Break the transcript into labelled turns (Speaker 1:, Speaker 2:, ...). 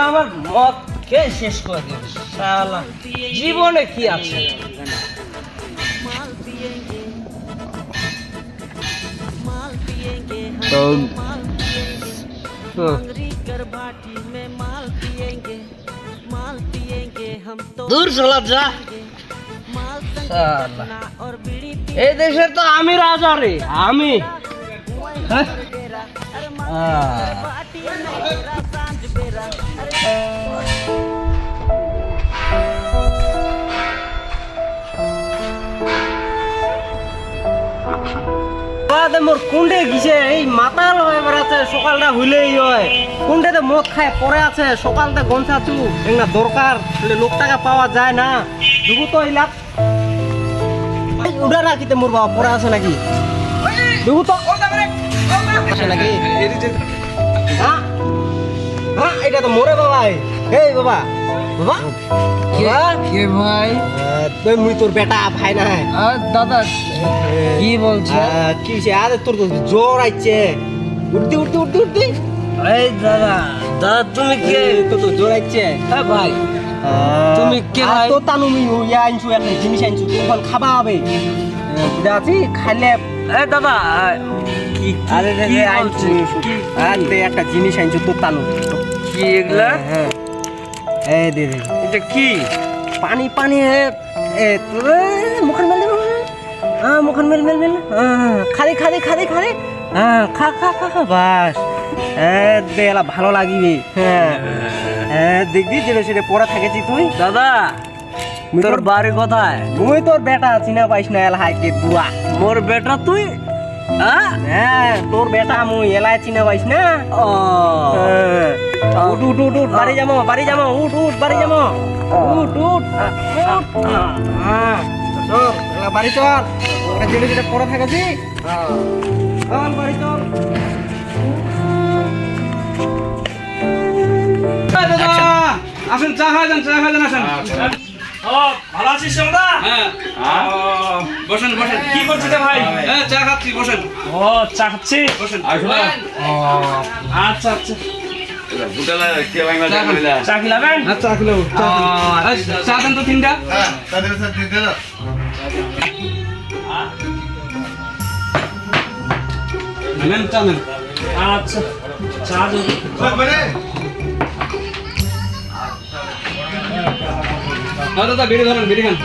Speaker 1: আমার মদ কে শেষ করে দিল শালা জীবনে কি আছে দূর চলা যা শালা এই দেশের তো আমি রাজা রে আমি হ্যাঁ? মোর কুন্ডে গিছে এই মাতাল হয়ে বেড়াচ্ছে সকালটা হইলেই হয় কুন্ডেতে মদ খায় পরে আছে সকালটা গনছাচু একটা দরকার লোকটাকে পাওয়া যায় না দুগু তো ইলাপ উড়া রাখিতে মোর বাবা পরে আছে নাকি দুগু তো আছে নাকি হ্যাঁ হ্যাঁ এটা তো মোরে বাবা এই বাবা বাবা
Speaker 2: কে ভাই
Speaker 1: তুই মুই তোর বেটা ভাই না
Speaker 2: দাদা কি বলছে
Speaker 1: কি আরে তোর তো জ্বর আইছে উঠতে উঠতে উঠতে উঠতে এই দাদা দাদা তুমি কে তো তো জ্বর আইছে হ্যাঁ ভাই তুমি কে ভাই তো তানুমি ইয়া আইনছু একটা জিনিস আইনছু তখন খাবা হবে দাদি খাইলে এ দাদা কি আরে রে আইনছু আরে একটা জিনিস আইনছু তো তানু কি এগুলা হ্যাঁ এই দে দে এটা কি পানি পানি এ মুখন মেল হ্যাঁ মুখন মেল মেল মেল খালি খালি খালি খালি হ্যাঁ খা খা খা খা বাস দেলা ভালো লাগিবে হ্যাঁ হ্যাঁ দেখবি যেটা সেটা পড়া থাকেছি তুই দাদা তোর বাড়ি কোথায় মুই তোর বেটা চিনা পাইস না এলা হাইকে বুয়া মোর বেটা তুই হ্যাঁ তোর বেটা মুই এলাই চিনা পাইস না ও উঠ উঠ উঠ উঠ বাড়ি যাবো উঠ উঠ বাড়ি যাবো উঠ উঠ হ্যাঁ চল বাড়ি চল যেটা যেটা পড়া থাকেছি চল বাড়ি চল
Speaker 3: আসেন চা খাওয়া যান আসেন
Speaker 4: ভালো আছিস আমরা
Speaker 3: হ্যাঁ বসেন বসেন কি করছিস ভাই হ্যাঁ চা খাচ্ছি বসেন
Speaker 4: ও চা খাচ্ছি
Speaker 3: বসেন
Speaker 4: আচ্ছা আচ্ছা
Speaker 3: চা খিলাবেন চা খিলাবো চা দেন তো তিনটা নেন চা নেন
Speaker 4: আচ্ছা চা যদি
Speaker 3: দাদা বেড়ে ধরেন বেড়ে খান